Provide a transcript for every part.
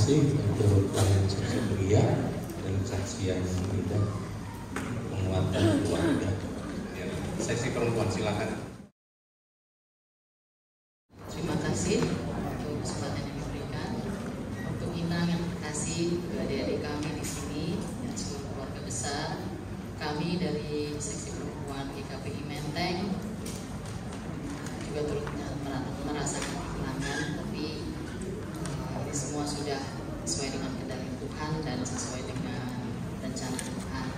kasih untuk kalian semuanya dan kesaksian kita penguatan keluarga. Seksi perempuan silakan. Terima kasih untuk kesempatan yang diberikan untuk Inang yang terkasih, adik-adik kami di sini dan seluruh keluarga besar kami dari seksi perempuan GKPI Menteng juga turut merasakan kehilangan, tapi ini semua sudah sesuai dengan kendali Tuhan dan sesuai dengan rencana Tuhan.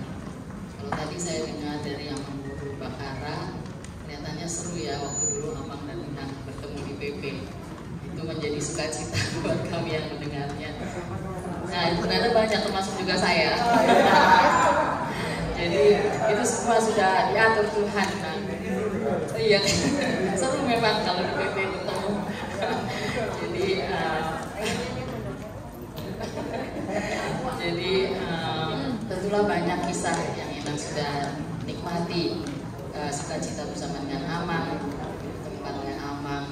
Kalau tadi saya dengar dari yang guru Bakara, kelihatannya seru ya waktu dulu Amang dan Inang bertemu di PP. Itu menjadi sukacita buat kami yang mendengarnya. Nah, ternyata banyak termasuk juga saya. Jadi itu semua sudah diatur Tuhan kan. Iya, seru memang kalau di PP ketemu. Jadi tentulah banyak kisah yang Inang sudah nikmati, sukacita bersama dengan Amang, ditemukan oleh Amang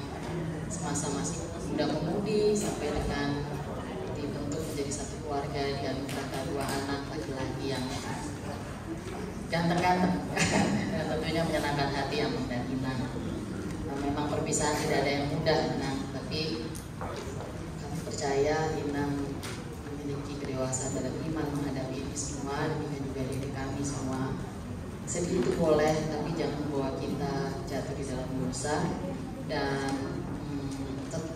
semasa masih muda-mudi sampai dengan dibentuk menjadi satu keluarga dan dianugerahkan 2 anak laki-laki yang ganteng-ganteng dan tentunya menyenangkan hati Amang dan Inang. Memang perpisahan tidak ada yang mudah, Inang, tapi kami percaya Inang memiliki kedewasaan dalam iman menghadapi ini semua, demikian juga diri kami semua. Sedih itu boleh, tapi jangan membawa kita jatuh di dalam dosa dan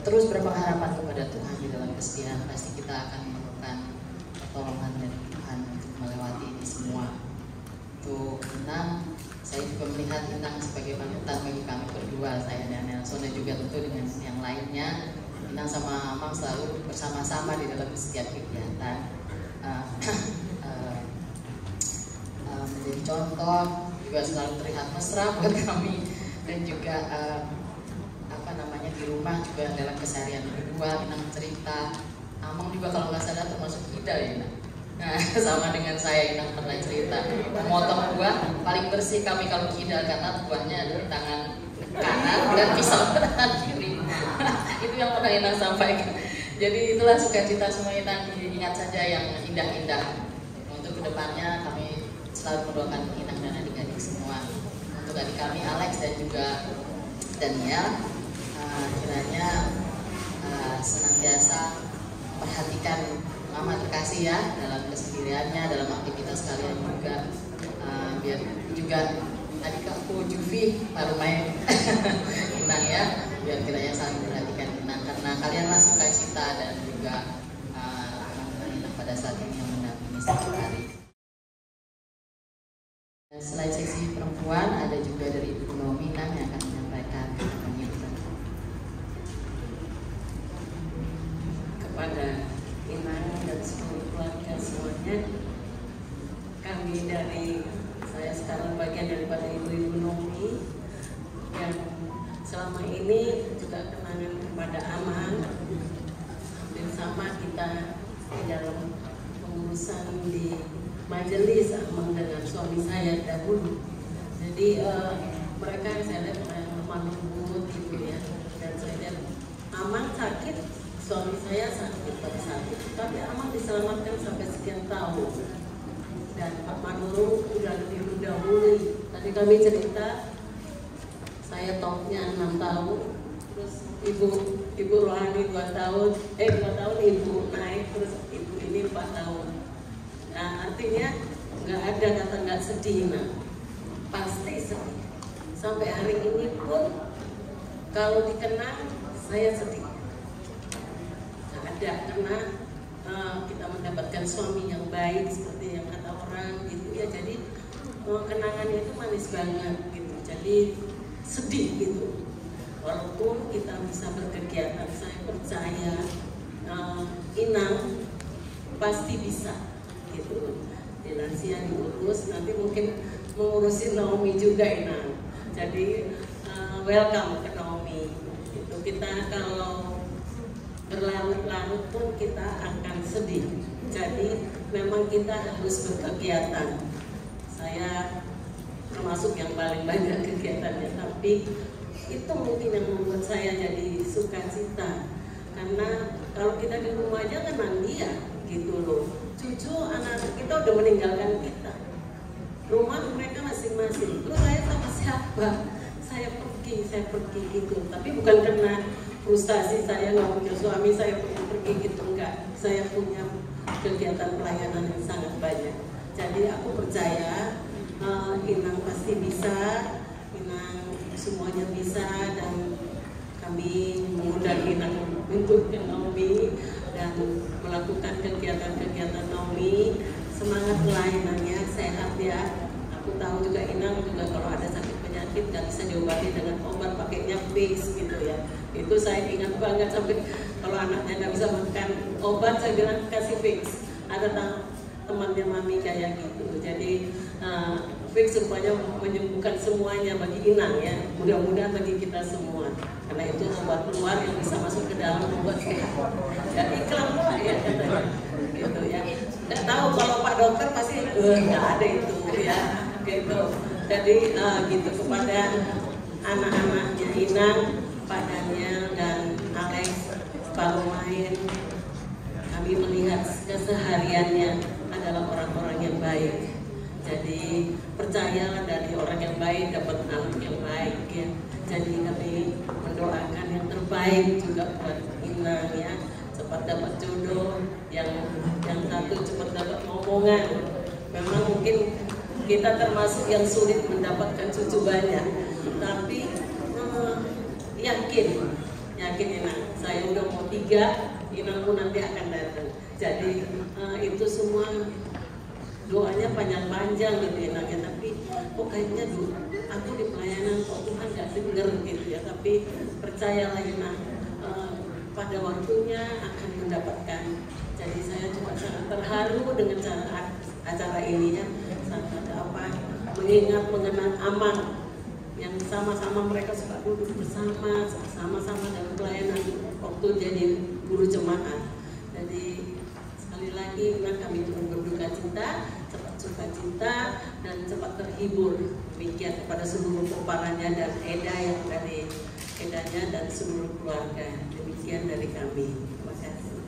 terus berpengharapan kepada Tuhan di dalam kesetiaan. Pasti kita akan menemukan pertolongan dari Tuhan untuk melewati ini semua. Untuk Inang, saya juga melihat Inang sebagai panutan bagi kami berdua, saya dan Nelson, dan juga tentu dengan yang lainnya. Inang sama Amang selalu bersama-sama di dalam setiap kegiatan, menjadi contoh, juga selalu terlihat mesra buat kami, dan juga di rumah juga dalam keseharian berdua. Inang cerita, Amang juga kalau nggak salah termasuk Ida ya Inang. Nah, sama dengan saya, Inang pernah cerita memotong buah paling bersih kami kalau Ida, karena buahnya ada di tangan kanan dan pisau tangan kiri. Itu yang pernah Inang sampaikan. Jadi itulah sukacita semua. Inang ingat saja yang indah-indah. Untuk kedepannya kami selalu mendoakan Inang dan adik-adik semua. Untuk adik kami Alex dan juga Daniel, kiranya senantiasa perhatikan Mama terkasih ya dalam kesendiriannya, dalam aktivitas kalian juga, biar juga adik aku Juvi baru main Inang ya, biar kiranya saling perhatikan Inang, karena kalianlah sukacita dan juga Inang pada saat ini yang mendampingi setiap hari. Selain seksi perempuan, ada juga dari Ibu Nomi yang akan menyampaikan kepada Inang dan seluruh keluarga semuanya. Kami dari saya sekarang bagian daripada Ibu Nomi yang selama ini juga kenangan kepada Amang, hampir sama kita di dalam pengurusan di majelis Amang dengan suami saya dahulu. Jadi mereka yang saya lihat lemah lembut gitu ya, dan saya lihat Amang sakit, suami saya sakit, tapi Amang diselamatkan sampai sekian tahun. Dan Pak Manuru udah lebih mendahului. Tadi kami cerita, saya topnya 6 tahun, terus Ibu Rohani 2 tahun, 2 tahun Ibu naik, terus Ibu ini 4 tahun. Nah artinya nggak ada kata nggak sedih, nah pasti sedih. Sampai hari ini pun kalau dikenang saya sedih. Nggak ada, karena kita mendapatkan suami yang baik seperti yang kata orang gitu ya. Jadi kenangannya itu manis banget gitu. Jadi sedih gitu. Walaupun kita bisa berkegiatan, saya percaya Inang pasti bisa gitu. Di lansia diurus, nanti mungkin mengurusin Naomi juga Inang. Jadi welcome ke Naomi. Itu kita kalau berlarut-larut pun kita akan sedih. Jadi memang kita harus berkegiatan. Saya termasuk yang paling banyak kegiatannya, tapi itu mungkin yang membuat saya jadi sukacita. Karena kalau kita di rumah aja kan dia gitu loh. Cucu anak-anak kita udah meninggalkan kita. Rumah mereka masing-masing. Terus saya sama siapa? Saya pergi gitu. Tapi bukan karena frustasi saya nggak punya suami, saya pergi gitu, enggak. Saya punya kegiatan pelayanan yang sangat banyak. Jadi aku percaya Inang pasti bisa, Inang semuanya bisa, dan kami mengundang Inang untuk ke Naomi dan melakukan kegiatan-kegiatan Naomi. Semangat pelayanannya, sehat ya. Aku tahu juga Inang juga kalau ada sakit penyakit nggak bisa diobati dengan obat, pakainya fix gitu ya. Itu saya ingat banget, sampai kalau anaknya nggak bisa makan obat saya bilang kasih fix. Ada temannya mami kayak gitu. Jadi fix supaya menyembuhkan semuanya bagi Inang ya. Mudah-mudahan bagi kita semua. Karena itu obat keluar yang bisa masuk ke dalam obat sehat. Ya iklan lah ya katanya. Gitu ya. Nggak tahu kalau Pak Dokter pasti nggak ada itu ya. Gitu. Jadi gitu kepada anak-anaknya Inang, Pak Daniel dan Alex, Pak Romain, kami melihat kesehariannya adalah orang-orang yang baik. Jadi percayalah dari orang yang baik dapat anak yang baik ya. Jadi kami mendoakan yang terbaik juga buat Inang ya. Cepat dapat jodoh, yang satu cepat dapat ngomongan. Memang mungkin kita termasuk yang sulit mendapatkan cucu banyak, tapi yakin Inang, saya udah mau 3, Inang pun nanti akan datang. Jadi itu semua doanya panjang-panjang gitu Inang ya, tapi kok kayaknya aku di pelayanan kok Tuhan gak denger gitu ya. Tapi percayalah Inang, pada waktunya akan mendapatkan. Jadi saya juga sangat terharu dengan acara ini ya. Sangat mengingat mengenang Aman yang sama-sama mereka suka duduk bersama, sama-sama dalam pelayanan waktu jadi guru jemaat. Jadi sekali lagi kami turun berduka cita, cepat sukacita dan cepat terhibur. Demikian kepada seluruh peparanya dan Eda yang dari Edanya dan seluruh keluarga. Demikian dari kami. Terima kasih.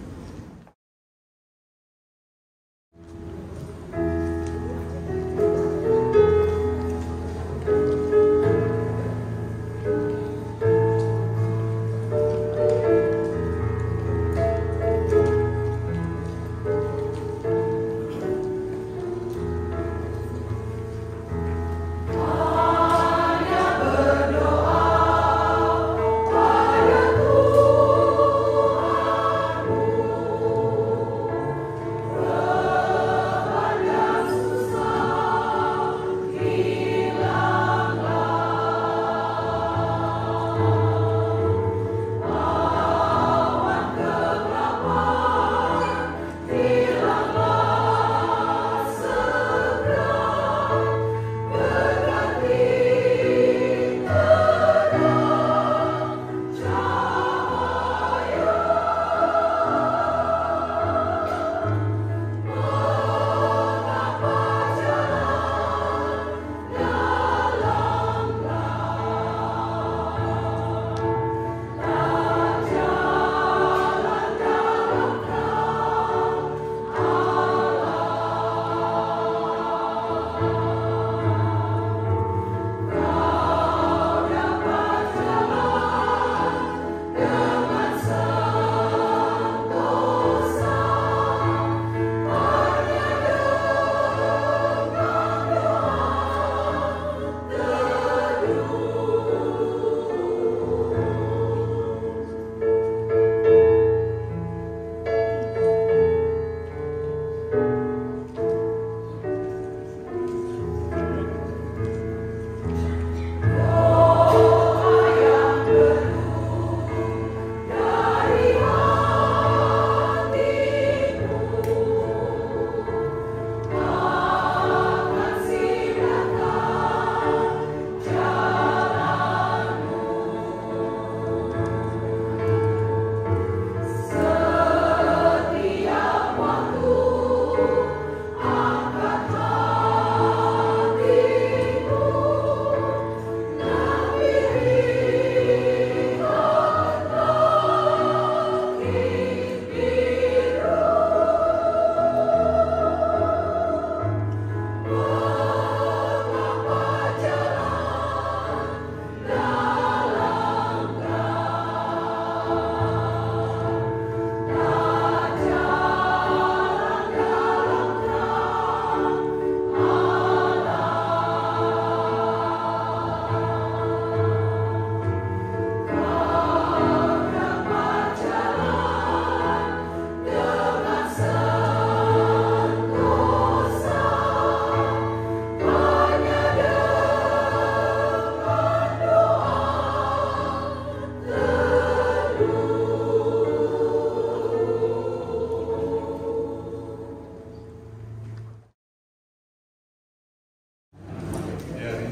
Berdoa padaku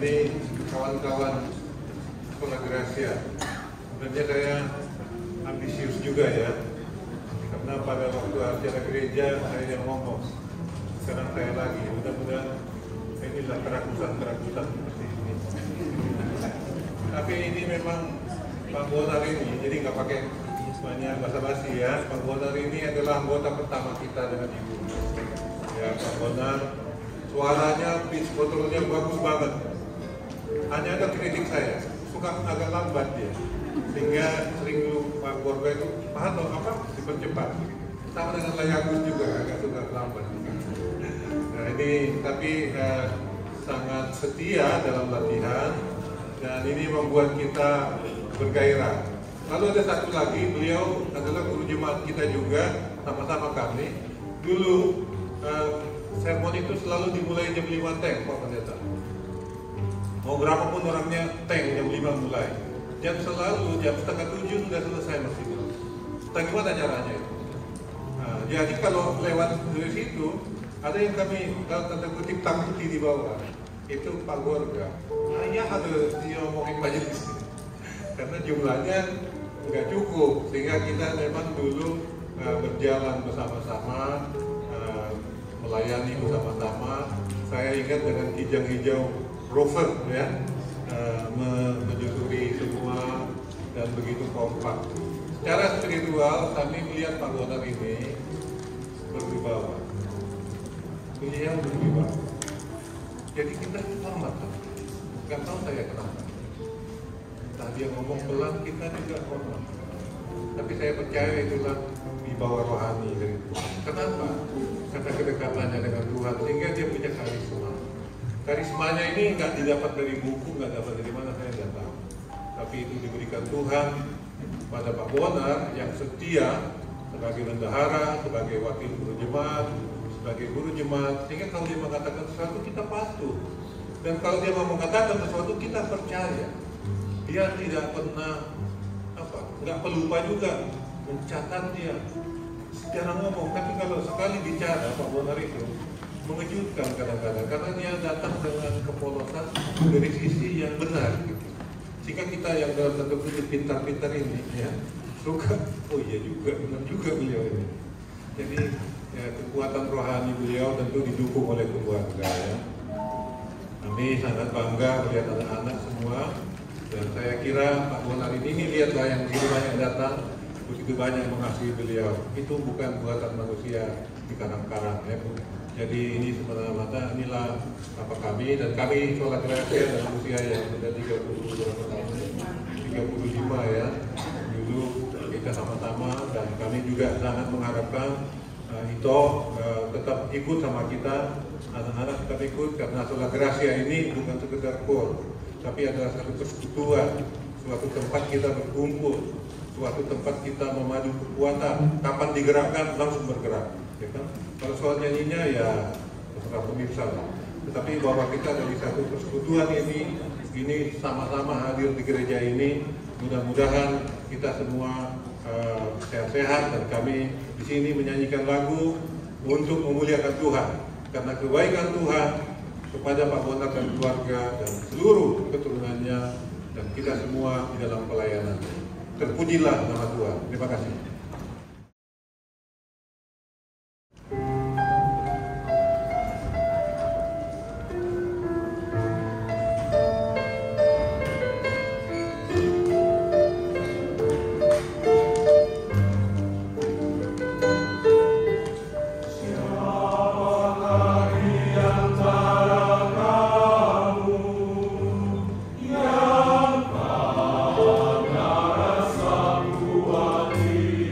ini kawan-kawan Sekolah Gracia. Sebenarnya saya ambisius juga ya, karena pada waktu acara gereja saya yang ngomong, sekarang saya lagi. Mudah-mudahan inilah keragusan seperti ini. Tapi ini memang Pak Bonar ini, jadi nggak pakai banyak basa-basi ya. Pak Bonar ini adalah anggota pertama kita dengan Ibu. Ya, Pak Bonar, suaranya, pitch controlnya bagus banget. Hanya ada kritik saya, suka agak lambat dia. Sehingga sering Pak Borga itu, Pak Hato, apa? Dipercepat. Sama dengan Layagus juga, agak suka lambat. Nah ini, tapi sangat setia dalam latihan. Dan ini membuat kita bergairah. Lalu ada satu lagi, beliau adalah guru jemaat kita juga, sama-sama kami. Dulu sermon itu selalu dimulai jam 5 tank, Pak Pendeta. Mau berapapun orangnya tank jam 5 mulai. Jam selalu jam setengah 7 sudah selesai masih belum. Entah gimana caranya itu. Nah, jadi kalau lewat dari situ, ada yang kami dalam tanda kutip takuti di bawah. Itu Pak Borga. Hanya ada dia ngomongin majelis ini. Karena jumlahnya nggak cukup, sehingga kita memang dulu berjalan bersama-sama, melayani bersama-sama. Saya ingat dengan kijang hijau rover ya, menyusuri semua dan begitu kompak. Secara spiritual kami melihat Pak Bonar ini berwibawa. Beliau berwibawa. Jadi kita hormat. Gak tahu saya kenapa. Entah dia ngomong pelan, kita juga hormat. Tapi saya percaya itulah wibawa rohani dari Tuhan. Kenapa? Karena kedekatannya dengan Tuhan, sehingga dia punya karisma. Karismanya ini nggak didapat dari buku, nggak dapat dari mana, saya nggak tahu. Tapi itu diberikan Tuhan pada Pak Bonar yang setia sebagai bendahara, sebagai wakil guru jemaat, sebagai guru jemaat. Sehingga kalau dia mengatakan sesuatu, kita patuh. Dan kalau dia mau mengatakan sesuatu, kita percaya. Dia tidak pernah nggak pelupa juga mencatat dia secara ngomong. Tapi kalau sekali bicara Pak Bonar itu mengejutkan kadang-kadang, karena dia datang dengan kepolosan dari sisi yang benar gitu. Jika kita yang dalam tanda kutip pintar-pintar ini ya suka, oh iya juga, benar juga beliau ini. Jadi ya, kekuatan rohani beliau tentu didukung oleh keluarga ya. Kami sangat bangga melihat anak-anak semua. Dan saya kira Pak Bonar ini lihatlah yang begitu banyak datang, begitu banyak mengasihi beliau. Itu bukan buatan manusia di karang-karang ya Bu. Jadi ini semata-mata inilah apa kami, dan kami Sekolah Gracia dalam usia yang sudah 30 tahun, 35 ya. Dulu kita sama-sama, dan kami juga sangat mengharapkan Ito tetap ikut sama kita, anak-anak tetap ikut, karena Sekolah Gracia ini bukan sekedar core, tapi adalah satu persekutuan, suatu tempat kita berkumpul, suatu tempat kita memadu kekuatan. Kapan digerakkan langsung bergerak, ya kan? Kalau soal nyanyinya ya terserah pemirsa, tetapi bahwa kita dari satu persekutuan ini sama-sama hadir di gereja ini. Mudah-mudahan kita semua sehat-sehat, dan kami di sini menyanyikan lagu untuk memuliakan Tuhan, karena kebaikan Tuhan kepada Pak Bonar dan keluarga dan seluruh keturunannya, dan kita semua di dalam pelayanan. Terpujilah nama Tuhan. Terima kasih. Yang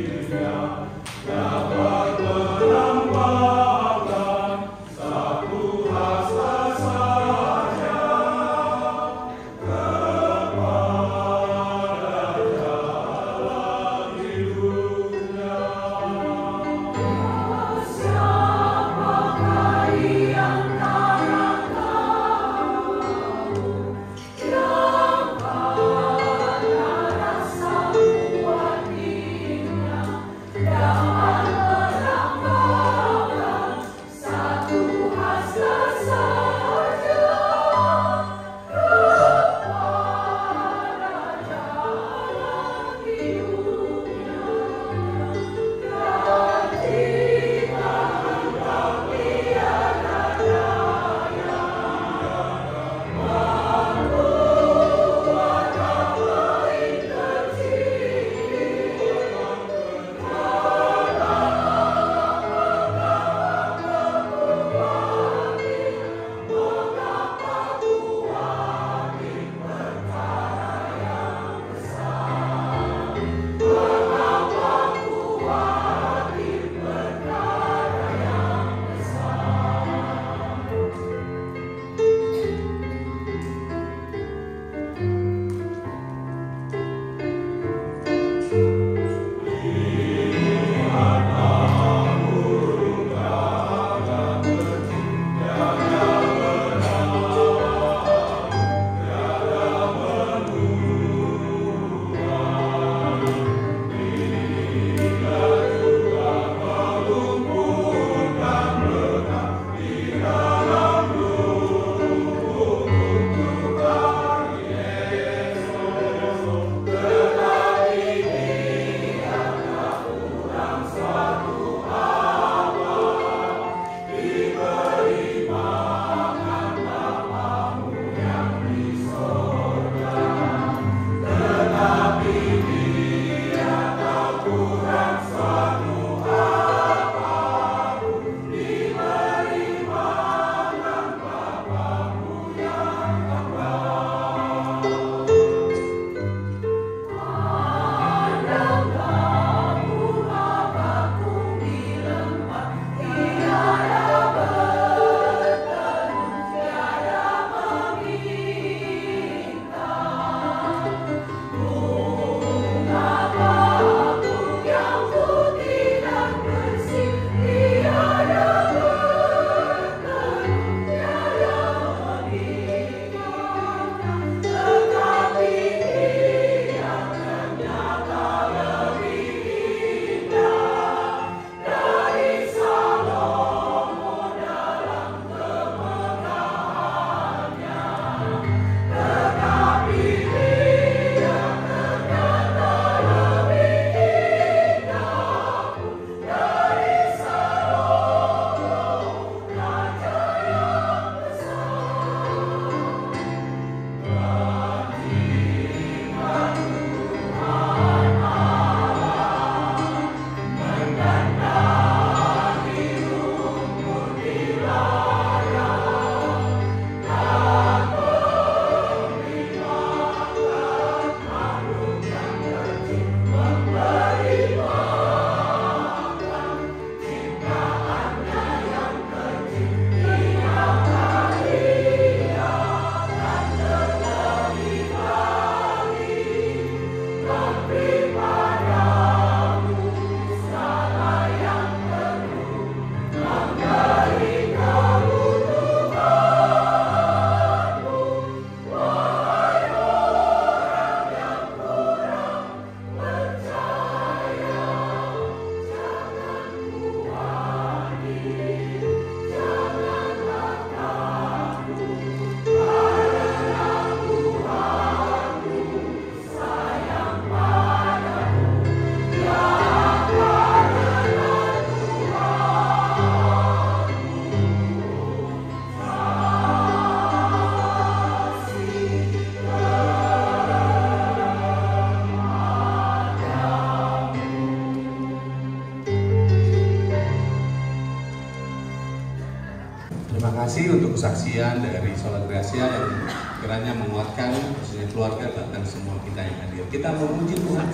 kasih untuk kesaksian dari Solar Gracia yang kiranya menguatkan khususnya keluarga bahkan semua kita yang hadir. Kita memuji Tuhan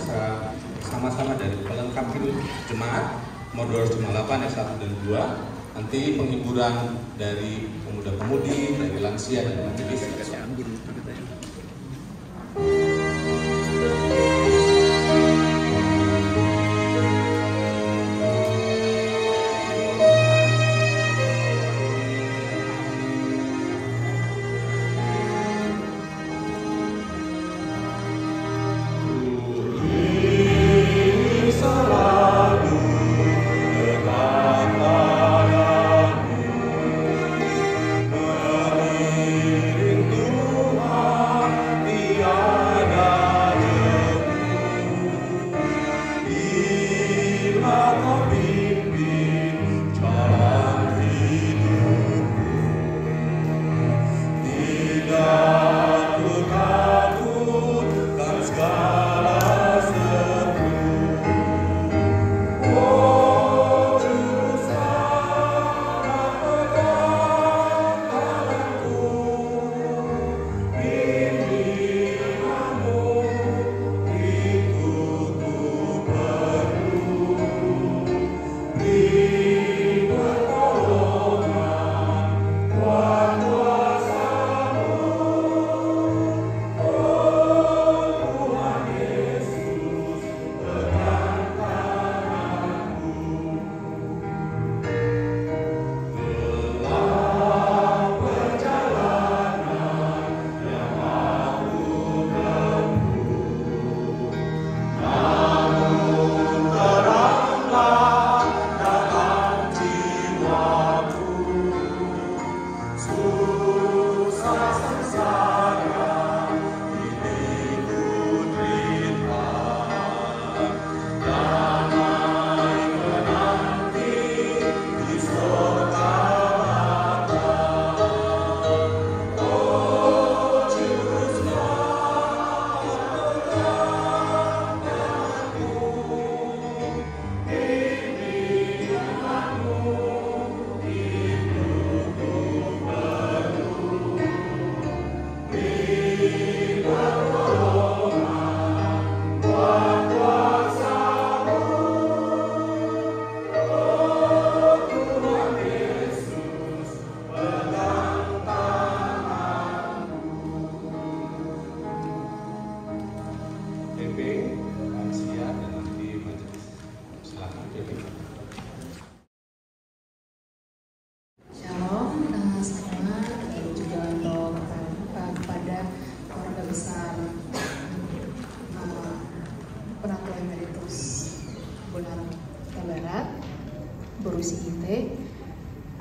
sama-sama dari pelengkap jemaat nomor 258 ayat 1 dan 2. Nanti penghiburan dari pemuda-pemudi, dari lansia dan aktivis.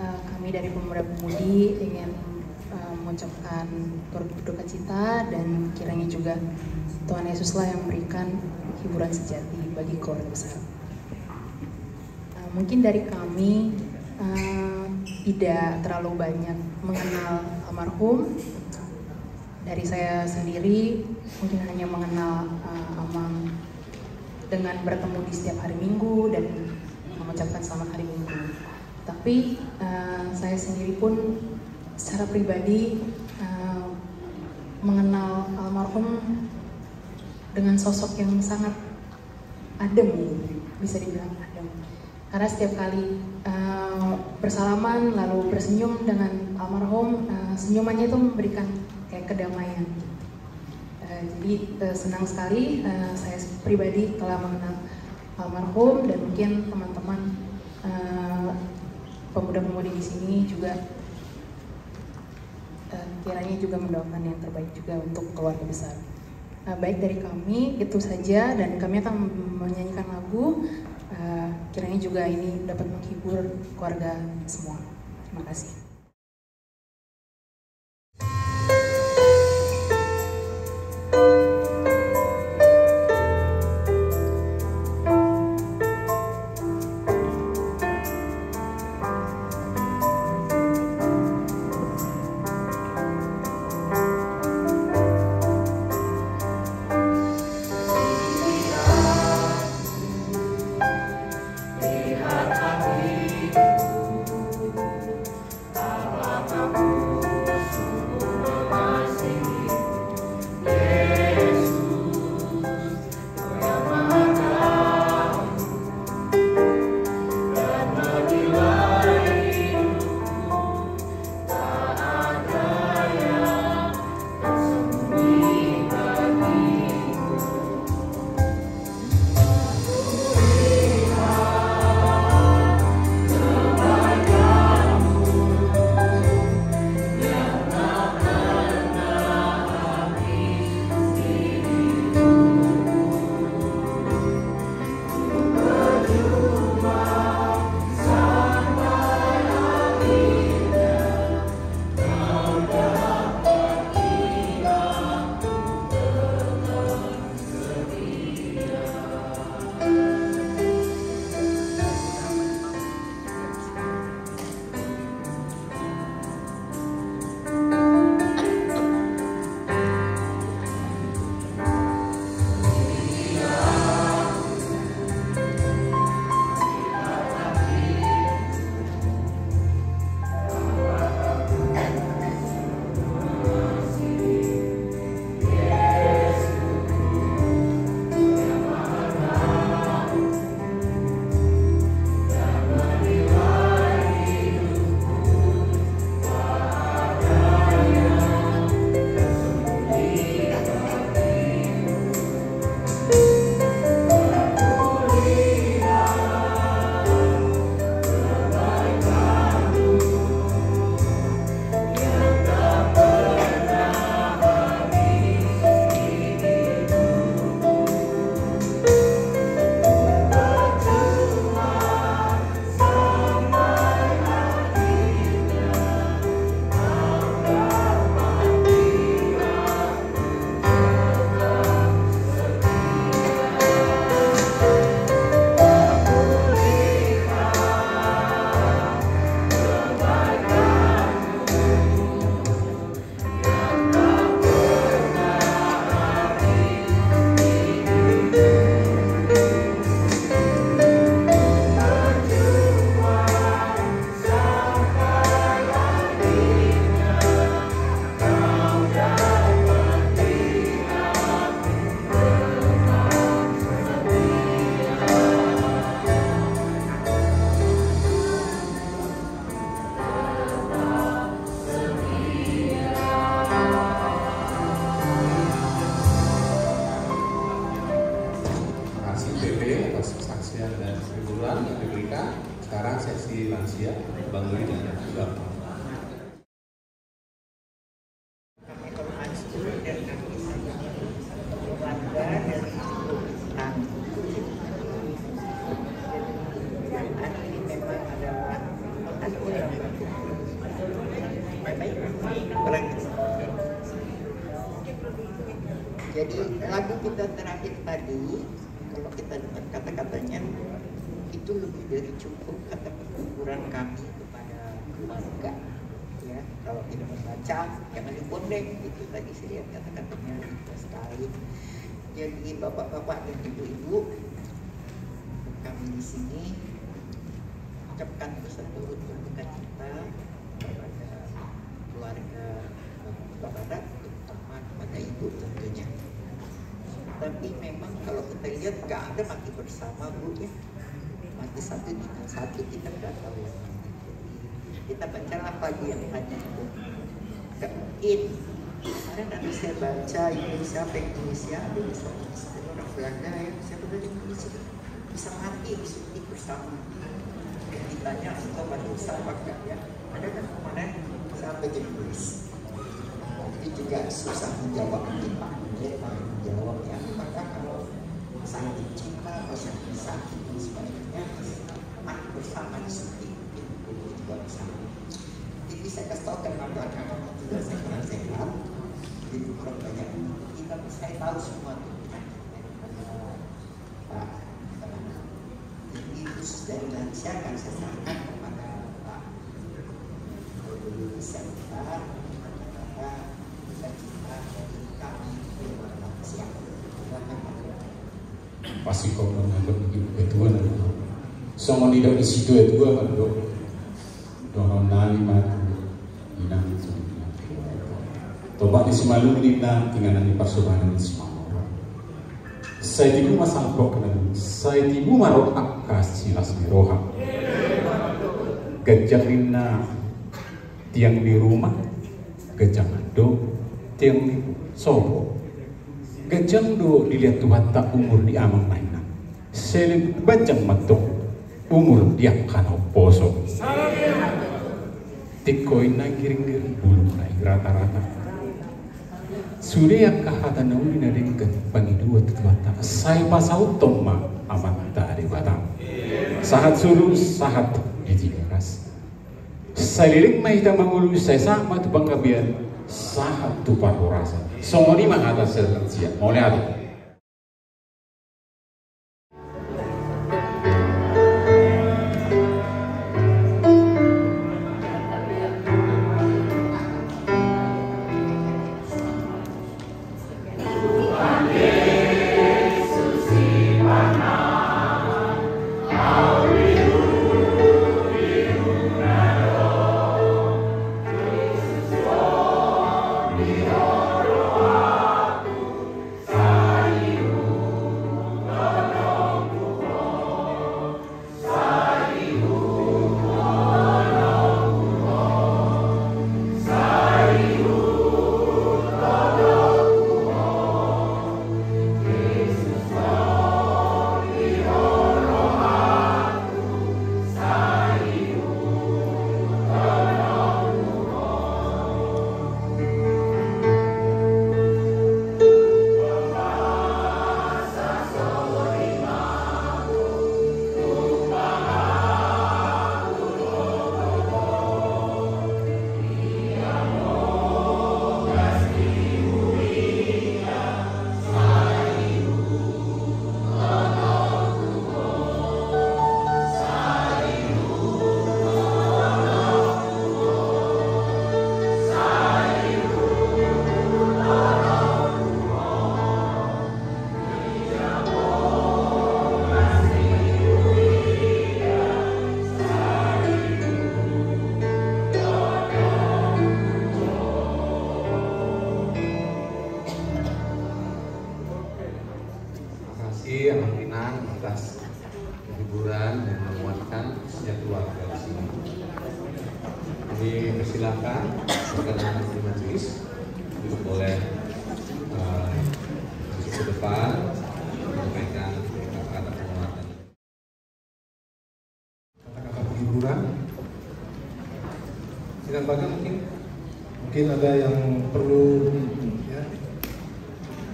Kami dari pemuda-pemudi ingin mengucapkan turut berduka cita dan kiranya juga Tuhan Yesuslah yang memberikan hiburan sejati bagi keluarga besar. Mungkin dari kami tidak terlalu banyak mengenal almarhum. Dari saya sendiri mungkin hanya mengenal Amang dengan bertemu di setiap hari Minggu dan mengucapkan selamat hari Minggu. Tapi saya sendiri pun secara pribadi mengenal almarhum dengan sosok yang sangat adem, bisa dibilang adem. Karena setiap kali bersalaman lalu bersenyum dengan almarhum, senyumannya itu memberikan kayak kedamaian. Jadi senang sekali saya pribadi telah mengenal almarhum, dan mungkin teman-teman pemuda-pemudi di sini juga kiranya juga mendoakan yang terbaik juga untuk keluarga besar. Baik dari kami itu saja, dan kami akan menyanyikan lagu. Kiranya juga ini dapat menghibur keluarga semua. Terima kasih. Lihat hatiku Jadi lagu kita terakhir tadi, kalau kita dengar kata-katanya, itu lebih dari cukup kata pengukuran kami kepada keluarga. Ya, kalau tidak membaca, jangan dipondek. Itu tadi saya lihat kata-katanya indah sekali. Jadi bapak-bapak dan ibu-ibu, kami di sini ucapkan berseturut berduka cita kepada keluarga Bapak Barat, terutama kepada ibu tentunya. Tapi memang kalau kita lihat nggak ada mati bersama, Bu, ya. Mati satu dengan satu kita nggak tahu ya. Kita bacalah pagi yang tadi itu. Nggak mungkin. Kemarin nanti saya baca Indonesia, Indonesia, orang Belanda ya, siapa dari Indonesia bisa mati disuntik bersama. Ditanya itu apa dosa apa enggak ya? Ada kan kemarin sampai jadi tulis. Itu juga susah menjawab kita. Menjawab ya. Maka kalau sakit cinta atau sakit dan sebagainya, mati bersama disuntik itu juga bisa. Jadi saya kasih tahu karena anak-anak juga saya kurang sehat. Jadi kurang banyak kita saya tahu semua tuh. Jadi khusus dari lansia akan saya sampaikan kepada Pak bisa kita kami keluar lansia. Pasti kau menganggap begitu ketua nanti. Semua tidak di situ itu apa dok? Doa nali mati, inang itu. Toba di Simalung nina dengan di Parsubanan di Simalung. Saya tibu masang kok dan saya tibu marot akas silas miroha. Gajah nina tiang di rumah, gajah do tiang di sobo. Gajah do dilihat Tuhan tak umur di amang naina. Selim bajang matok umur dia kanau poso. Tikoin na giring-giring bulu naik rata-rata. Sudah kahatan nauli na rin pangidua tutuata. Saya pasau toma amanta di batang. Sahat suruh sahat ditiras. Saya lirik mahita mangulu saya sama tu pangkabian sahat tu parorasa. Semua ni mah atas siap. Mau lihat? Anak Minang atas hiburan dan menguatkan setiap keluarga di sini. Jadi persilakan rekan-rekan di majelis untuk boleh masuk ke depan menyampaikan kata-kata penguatan. Kata-kata penghiburan. Silakan Bapak, mungkin ada yang perlu ya.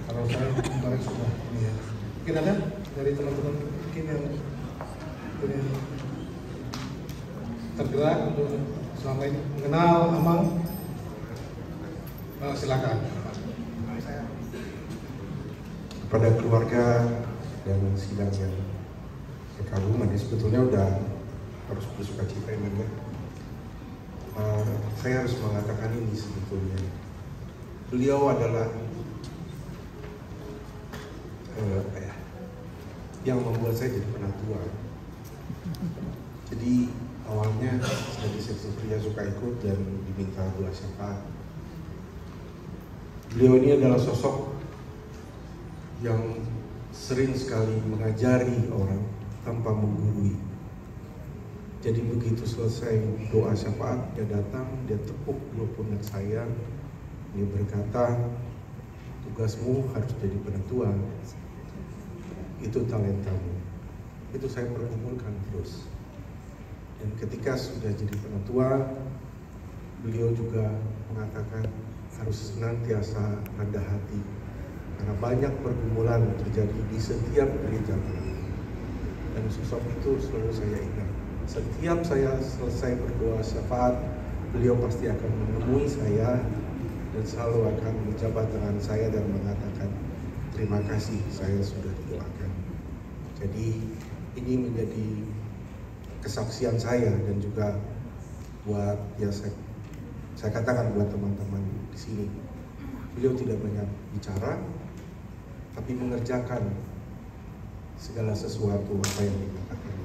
Kalau saya kemarin sudah ya. Mungkin ada dari teman-teman mungkin yang tergerak untuk selama ini mengenal Amang. Silakan. kepada keluarga dan sidang yang berkaguman, sebetulnya udah harus bersuka cita ini. Saya harus mengatakan ini sebetulnya. Beliau adalah yang membuat saya jadi penatua. Jadi awalnya saya di seksi pria suka ikut dan diminta doa syafaat. Beliau ini adalah sosok yang sering sekali mengajari orang tanpa menggurui. Jadi begitu selesai doa syafaat, dia datang, dia tepuk dua pundak saya, dia berkata, tugasmu harus jadi penatua. Itu talentamu. Itu saya perkumpulkan terus. Dan ketika sudah jadi penatua, beliau juga mengatakan harus senantiasa rendah hati, karena banyak pergumulan terjadi di setiap gereja. Dan sosok itu selalu saya ingat. Setiap saya selesai berdoa syafaat, beliau pasti akan menemui saya dan selalu akan menjabat tangan saya dan mengatakan, terima kasih, saya sudah didoakan. Jadi ini menjadi kesaksian saya dan juga buat saya katakan buat teman-teman di sini. Beliau tidak banyak bicara, tapi mengerjakan segala sesuatu apa yang dikatakan.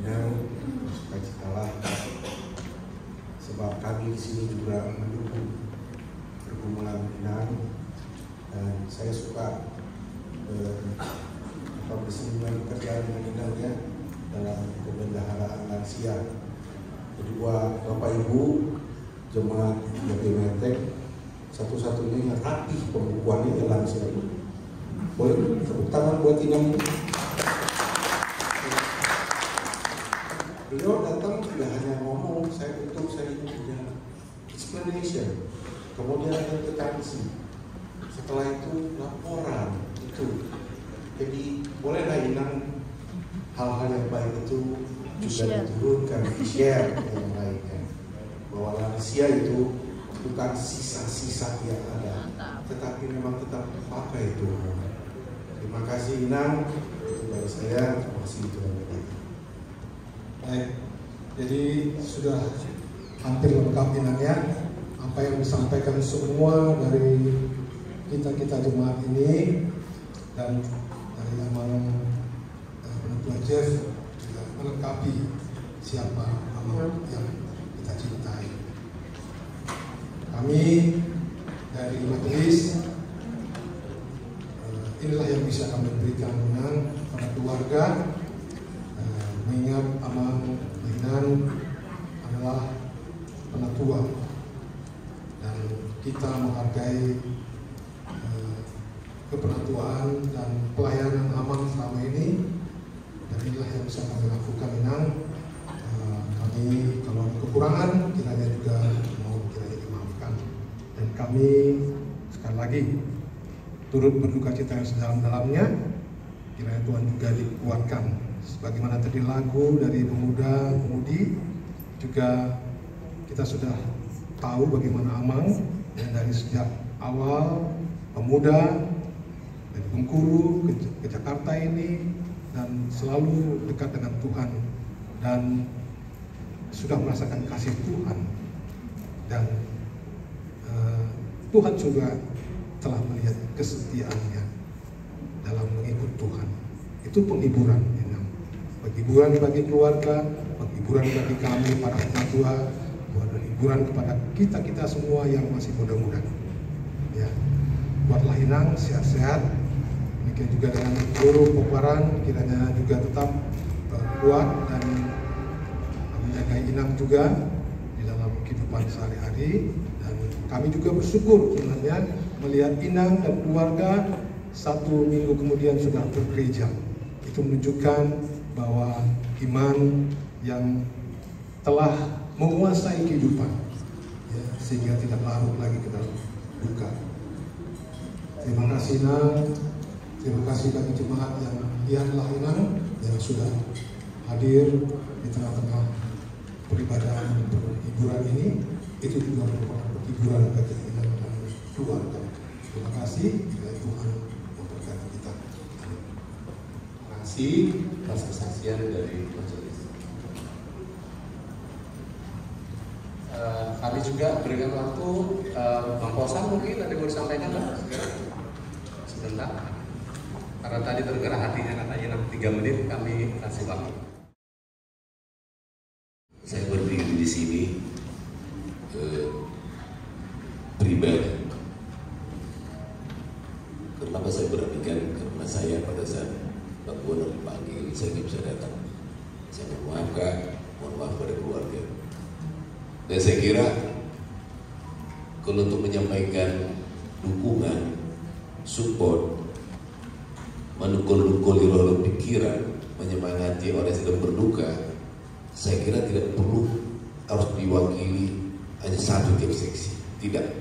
Dan sukacitalah, sebab kami di sini juga mendukung pergumulan Inang, dan saya suka bersinggungan pekerjaan dengan Inang ya dalam kebendaharaan lansia. Jadi buat Bapak Ibu jemaat Jatimete, satu-satunya yang rapi pembukuannya adalah lansia ini. Boleh tepuk tangan buat Inang. Beliau datang tidak hanya ngomong, saya punya explanation, kemudian ada tekansi, setelah itu laporan itu. Jadi bolehlah Inang hal-hal yang baik itu juga diturunkan, di-share ke yang lainnya, bahwa lansia itu bukan sisa-sisa yang ada, tetapi memang tetap dipakai itu. Terima kasih Inang, itu dari saya. Terima kasih Tuhan. Baik, jadi sudah hampir lengkap Inangnya apa yang disampaikan semua dari kita jemaat ini, dan dari amal penatua Jeff juga melengkapi siapa amal yang kita cintai. Kami dari majelis inilah yang bisa kami berikan Inang pada keluarga, mengingat amal Inang adalah penatua dan kita menghargai kepenatuaan dan pelayanan aman selama ini, dan inilah yang bisa kami lakukan Inang. Kami kalau ada kekurangan kiranya juga mau kiranya dimaafkan, dan kami sekali lagi turut berduka cita yang sedalam-dalamnya. Kiranya Tuhan juga dikuatkan, sebagaimana tadi lagu dari pemuda-pemudi juga kita sudah tahu bagaimana Amang, dan dari sejak awal pemuda dari Bengkulu ke Jakarta ini, dan selalu dekat dengan Tuhan dan sudah merasakan kasih Tuhan, dan Tuhan juga telah melihat kesetiaannya dalam mengikut Tuhan. Itu penghiburan, penghiburan bagi keluarga, penghiburan bagi kami para penatua, dan hiburan kepada kita semua yang masih muda-muda. Ya, buatlah Inang sehat-sehat. Demikian juga dengan seluruh pewaran, kiranya juga tetap kuat dan menjaga Inang juga di dalam kehidupan sehari-hari. Dan kami juga bersyukur sebenarnya melihat Inang dan keluarga 1 minggu kemudian sudah bergereja. Itu menunjukkan bahwa iman yang telah menguasai kehidupan, ya, sehingga tidak larut lagi ke dalam duka. Terima kasih Inang, terima kasih bagi jemaat yang lihatlah Inang yang sudah hadir di tengah-tengah peribadahan hiburan ini. Itu juga merupakan hiburan bagi Inang dan keluarga. Terima kasih. Tuhan memberkati kita. Terima kasih atas kesaksian dari majelis. Kami juga berikan waktu Bang Kosan mungkin ada yang mau disampaikan, Bang? Sebentar. Karena tadi tergerak hatinya katanya 3 menit, kami kasih waktu. Saya berdiri di sini pribadi. Kenapa saya beranikan? Karena saya pada saat Pak Bonar dipanggil, saya tidak bisa datang. Saya mohon maaf pada keluarga. Dan saya kira kalau untuk menyampaikan dukungan, support, menukul-nukul roh pikiran, menyemangati orang yang sedang berduka, saya kira tidak perlu harus diwakili hanya satu tiap seksi, tidak.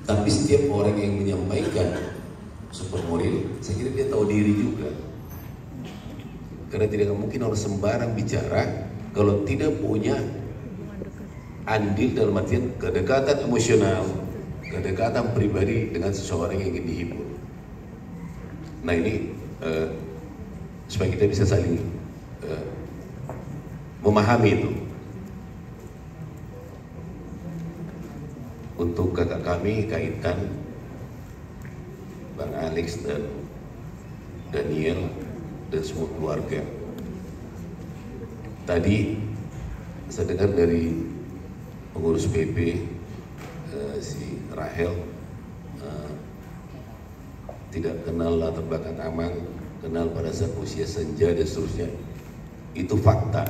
Tapi setiap orang yang menyampaikan support moral, saya kira dia tahu diri juga. Karena tidak mungkin orang sembarang bicara kalau tidak punya andil dalam artian kedekatan emosional, kedekatan pribadi dengan seseorang yang ingin dihibur. Nah ini supaya kita bisa saling memahami itu. Untuk kakak kami kaitkan Bang Alex dan Daniel dan semua keluarga. Tadi saya dengar dari pengurus PP si Rahel tidak kenal latar belakang Amang, kenal pada saat usia senja dan seterusnya. Itu fakta.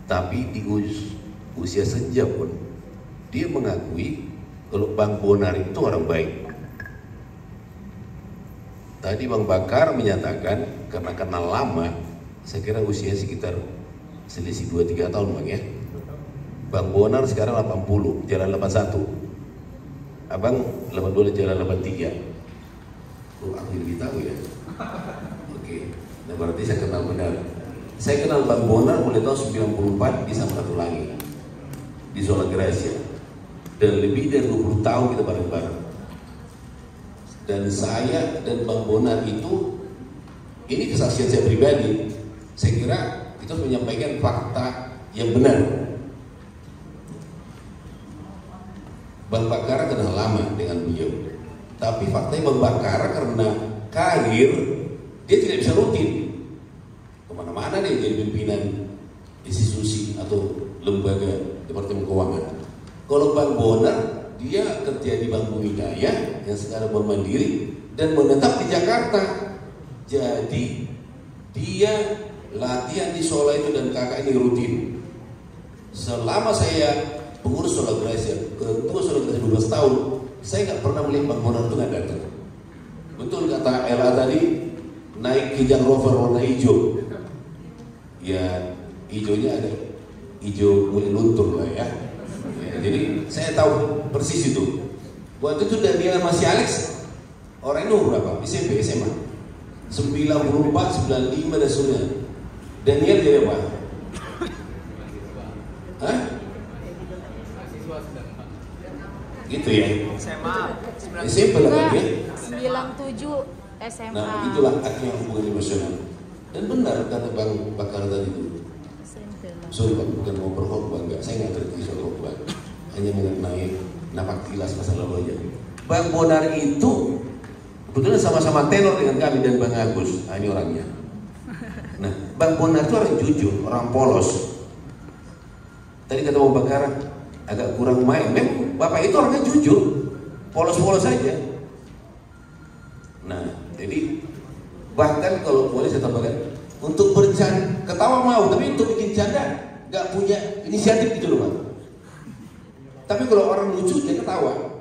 Tapi di usia senja pun dia mengakui kalau Bang Bonar itu orang baik. Tadi Bang Bakar menyatakan karena kenal lama, saya kira usia sekitar selisih 2-3 tahun Bang ya. Bang Bonar sekarang 80, jalan 81. Abang 82 jalan 83. Oh, aku lebih tahu ya. Oke, nah berarti saya kenal benar. Saya kenal Bang Bonar mulai tahun 94 di Samratulangi di Zona Gracia, dan lebih dari 20 tahun kita bareng-bareng. Dan saya dan Bang Bonar itu, ini kesaksian saya pribadi, saya kira kita harus menyampaikan fakta yang benar. Bang Bakar kenal lama dengan beliau, tapi faktanya Bang Bakar karena karir dia tidak bisa rutin kemana-mana, dia jadi pimpinan institusi atau lembaga Departemen Keuangan. Kalau Bang Bonar dia kerja di Bank Budaya yang sekarang Bank Mandiri dan menetap di Jakarta. Jadi dia latihan di Solo itu dan kakak ini rutin. Selama saya pengurus Solo Gracia, ketua Solo Gracia 12 tahun, saya nggak pernah melihat Bang Bonar itu nggak datang. Betul kata Ella tadi, naik Kijang Rover warna hijau. Ya hijaunya ada hijau mulai luntur lah ya. Jadi saya tahu persis itu. Waktu itu Daniel masih Alex, orang itu berapa? SMP, SMA 94, 95 dan sebagainya. Daniel jadi apa? Hah? Gitu ya? SMA SMP lah kan ya? 97 SMA. Nah itulah artinya hubungan emosional. Dan benar kata Bang Bakar tadi itu. Sorry Bang, bukan mau berkhotbah, enggak, saya nggak ngerti soal khotbah, hanya mengenai napak tilas masa lalu aja. Bang Bonar itu kebetulan sama-sama tenor dengan kami dan Bang Agus, nah, ini orangnya. Nah, Bang Bonar itu orang jujur, orang polos. Tadi kata Bang Bakar agak kurang main, memang Bapak itu orangnya jujur, polos-polos saja. Nah, jadi bahkan kalau boleh saya tambahkan, untuk bercanda, ketawa mau, tapi untuk bikin canda nggak punya inisiatif gitu loh Pak. Tapi kalau orang lucu dia ketawa.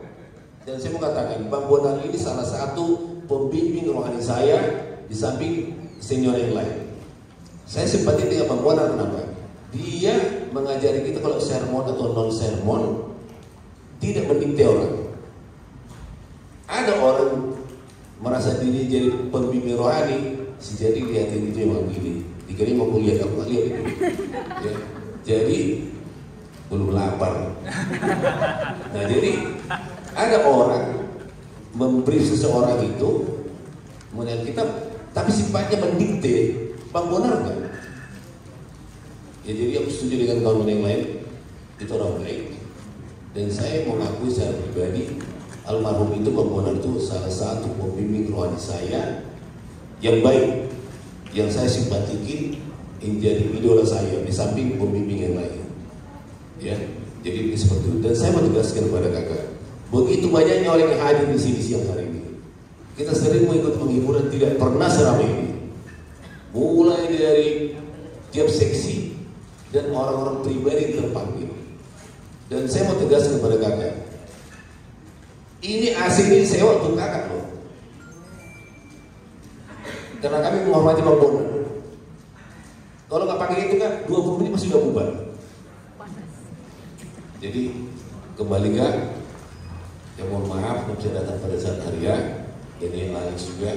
Dan saya mau katakan, Bang Bonar ini salah satu pembimbing rohani saya di samping senior yang lain. Saya simpati dengan Bang Bonar, kenapa? Dia mengajari kita kalau sermon atau non sermon tidak mendikte orang. Ada orang merasa diri jadi pembimbing rohani, sejadi lihatin itu emang begini, dikira mau kuliah, aku nggak lihat itu. Ya. Jadi belum lapar. Nah jadi ada orang memberi seseorang itu mengenai kitab, tapi sifatnya mendikte. Bang Bonar enggak? Ya jadi aku setuju dengan kawan yang lain, itu orang baik. Dan saya mengakui secara pribadi, almarhum itu Bang Bonar itu salah satu pembimbing rohani saya yang baik, yang saya simpatikin, yang jadi idola saya di samping pembimbing yang lain. Ya, jadi seperti itu. Dan saya mau tegaskan kepada kakak, begitu banyaknya orang yang hadir di sini siang hari ini, kita sering mengikut penghiburan tidak pernah seramai ini. Mulai dari tiap seksi dan orang-orang pribadi yang terpanggil. Dan saya mau tegaskan kepada kakak, ini AC ini sewa untuk kakak loh. Karena kami menghormati Bang Bonar. Kalau nggak pakai itu kan 20 menit pasti udah bubar. Jadi kembali kak, ya mohon maaf nggak bisa datang pada saat hari ya. Ini yang lain juga.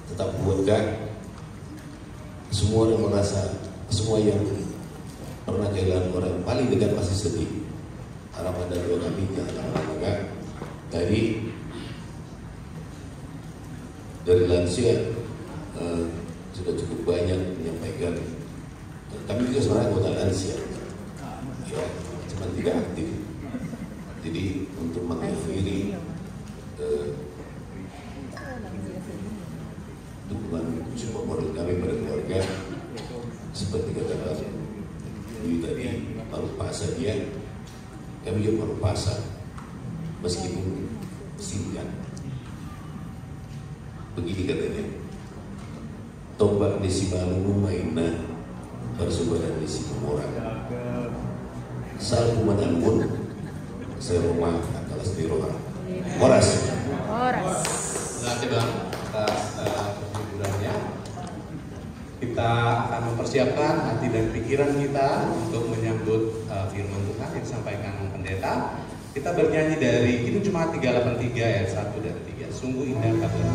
Tetap buat kak, semua yang merasa, semua yang pernah kehilangan orang yang paling dekat pasti sedih. Harapan dan doa kami jangan kak. Tadi dari lansia sudah cukup banyak menyampaikan. Kami juga sebenarnya anggota lansia, ya, cuma tidak aktif. Jadi untuk mengakhiri dukungan support moral kami pada keluarga, seperti kata Dwi tadi, paruh pasa dia, kami juga paruh pasa, meskipun singkat. Begini katanya, tombak desi malu mainan bersubaran desi pemorang salku manalmun serumah akalas diroha horas. Terima kasih Bang atas perhiburannya. Kita akan mempersiapkan hati dan pikiran kita untuk menyambut firman Tuhan yang disampaikan pendeta. Kita bernyanyi dari Kidung Jemaat 383 ayat 1 dan 3. Sungguh indah kabar.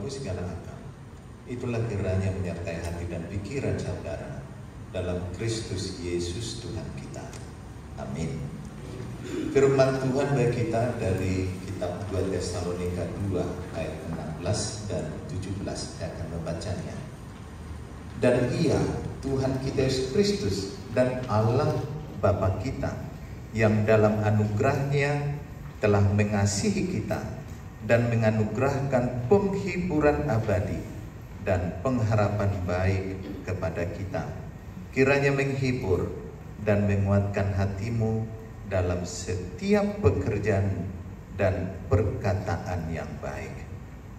menebus segala akal. Itulah kiranya menyertai hati dan pikiran saudara dalam Kristus Yesus Tuhan kita. Amin. Firman Tuhan bagi kita dari kitab 2 Tesalonika 2 ayat 16 dan 17. Saya akan membacanya. Dan Ia, Tuhan kita Yesus Kristus dan Allah Bapa kita, yang dalam anugerahnya telah mengasihi kita dan menganugerahkan penghiburan abadi dan pengharapan baik kepada kita, kiranya menghibur dan menguatkan hatimu dalam setiap pekerjaan dan perkataan yang baik.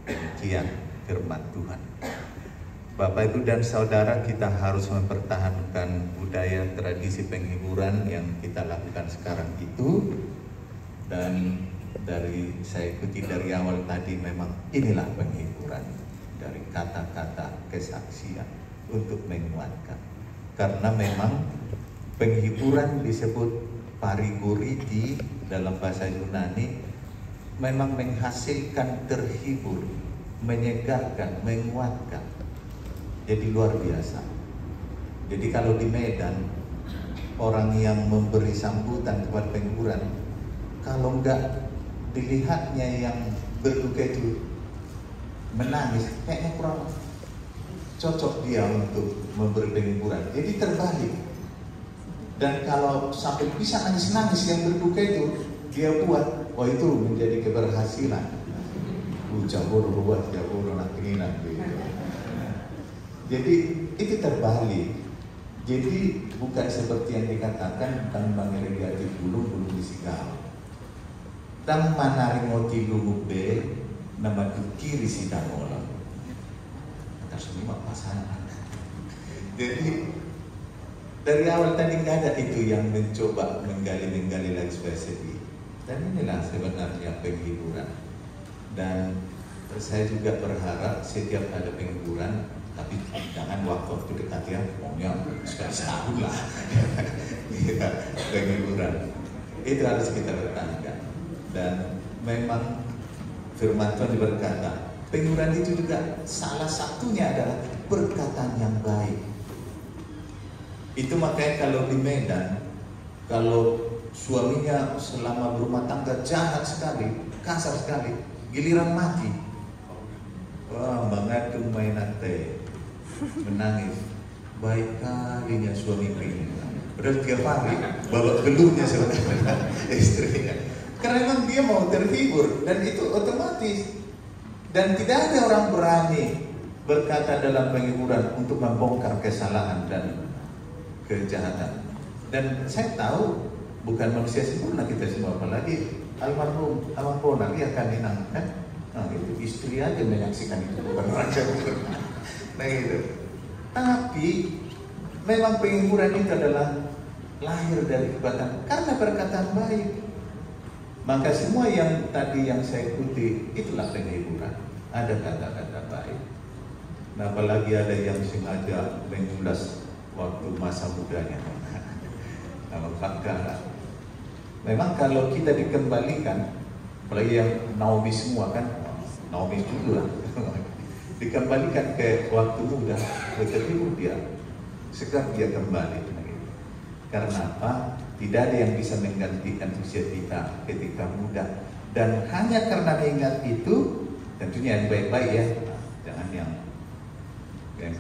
Demikian firman Tuhan. Bapak, Ibu, dan Saudara, kita harus mempertahankan budaya tradisi penghiburan yang kita lakukan sekarang itu. Dan saya ikuti dari awal tadi, memang inilah penghiburan. Dari kata-kata kesaksian untuk menguatkan. Karena memang penghiburan disebut parigoriti dalam bahasa Yunani, memang menghasilkan terhibur, menyegarkan, menguatkan. Jadi luar biasa. Jadi kalau di Medan, orang yang memberi sambutan kepada penghiburan, kalau enggak dilihatnya yang berduka itu menangis, kayaknya kurang cocok dia untuk memberi penghiburan. Jadi terbalik. Dan kalau sampai bisa nangis-nangis yang berduka itu, dia buat, oh itu menjadi keberhasilan. Jabur ruwet, jabur nak ini nanti. Jadi itu terbalik. Jadi bukan seperti yang dikatakan tentang mangirigati bulu disikau. Dan manaringoti lubube nama kiri sidang olam. Kata semua pasangan. Jadi dari awal tadi nggak ada itu yang mencoba menggali lagi supaya sedih. Dan inilah sebenarnya penghiburan. Dan saya juga berharap setiap ada penghiburan, tapi jangan waktu dekat ya, maunya sekali setahun lah. Penghiburan itu harus kita pertahankan. Dan memang firman Tuhan berkata, penghiburan itu juga salah satunya adalah perkataan yang baik. Itu makanya kalau di Medan, kalau suaminya selama berumah tangga jahat sekali, kasar sekali, giliran mati, wah mengadu mainan teh, menangis, baik kalinya suami ini. Padahal tiap hari bawa geluhnya sebenarnya istrinya. Karena memang dia mau terhibur dan itu otomatis. Dan tidak ada orang berani berkata dalam penghiburan untuk membongkar kesalahan dan kejahatan. Dan saya tahu bukan manusia sempurna kita semua, apalagi almarhum dia akan inang kan. Nah, itu istri aja menyaksikan itu bukan raja. Nah gitu. Tapi memang penghiburan itu adalah lahir dari kekuatan karena perkataan baik. Maka semua yang tadi yang saya ikuti itulah penghiburan. Ada kata-kata baik. Nah, apalagi ada yang sengaja mengulas waktu masa mudanya. Nama Pakara. Memang kalau kita dikembalikan, apalagi yang Naomi semua kan, Naomi dulu lah, dikembalikan ke waktu muda, betul dia, sekarang dia kembali. Karena apa? Tidak ada yang bisa menggantikan usia kita ketika muda. Dan hanya karena mengingat itu, tentunya yang baik-baik ya, jangan yang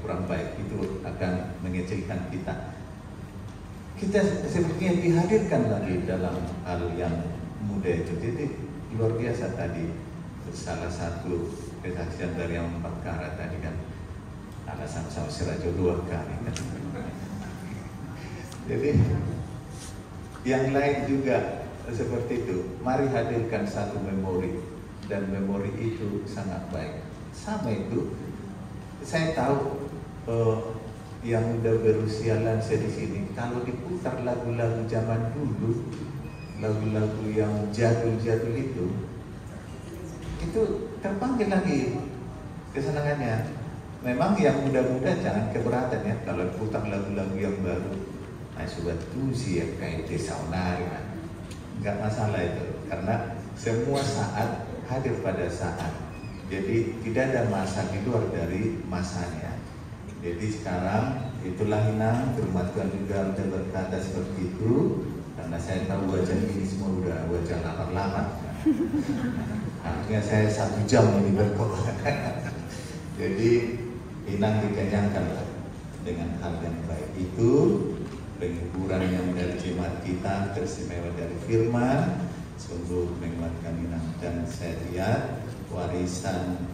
kurang baik, itu akan mengecilkan kita. Kita sepertinya dihadirkan lagi dalam hal yang muda itu. Jadi luar biasa tadi salah satu kesaksian dari yang Pakara tadi kan, alasan sama serajo 2 kali kan. Jadi yang lain juga seperti itu. Mari hadirkan satu memori, dan memori itu sangat baik. Sama itu, saya tahu yang udah berusia lansia di sini, kalau diputar lagu-lagu zaman dulu, lagu-lagu yang jadul-jadul itu terpanggil lagi kesenangannya. Memang yang muda-muda jangan keberatan ya kalau putar lagu-lagu yang baru. Nah, sobat tuh sih ya kayak desa onari kan, nggak masalah itu, karena semua saat hadir pada saat. Jadi tidak ada masa di luar dari masanya. Jadi sekarang itulah Inang, firman Tuhan juga sudah berkata seperti itu. Karena saya tahu wajah ini semua udah wajah lapar-lapar. Artinya saya 1 jam ini berkata. Jadi Inang dikenyangkanlah dengan hal yang baik itu, penghiburan yang dari jemaat kita, teristimewa dari firman, sungguh menguatkan Inang. Dan saya lihat warisan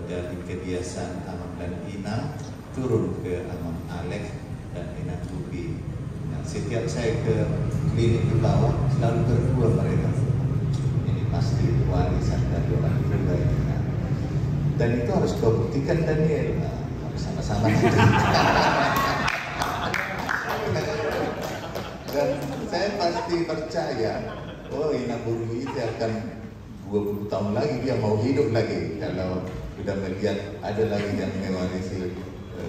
dari kebiasaan Amang dan Inang turun ke Amang Alex dan Inang Tupi. Nah, setiap saya ke klinik di bawah selalu berdua mereka. Ini pasti warisan dari orang terbaik. Dan itu harus kau buktikan, Daniel. Nah, harus sama-sama. Dan saya pasti percaya, oh Inang Buru itu akan 20 tahun lagi dia mau hidup lagi kalau sudah melihat ada lagi yang mewarisi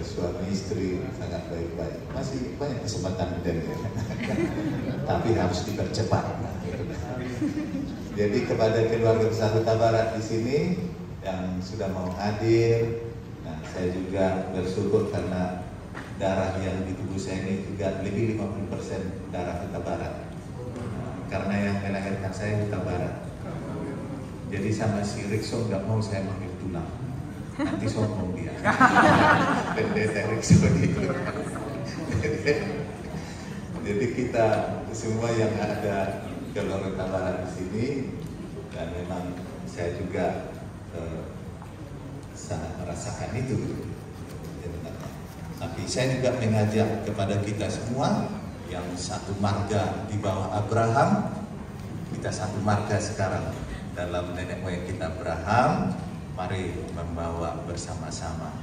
suami istri sangat baik-baik. Masih banyak kesempatan Daniel. Tapi harus dipercepat. Jadi kepada keluarga besar Huta Barat di sini yang sudah mau hadir, nah saya juga bersyukur karena darah yang di tubuh saya ini juga lebih 50% darah Huta Barat. Karena yang melahirkan saya Huta Barat. Jadi sama si Rikson nggak mau saya manggil tulang, nanti sombong dia. Pendeta Rikson itu. Jadi kita semua yang ada keluarga Barat di sini, dan memang saya juga sangat merasakan itu. Tapi saya juga mengajak kepada kita semua yang satu marga di bawah Abraham, kita satu marga sekarang dalam nenek moyang kita Abraham, mari membawa bersama-sama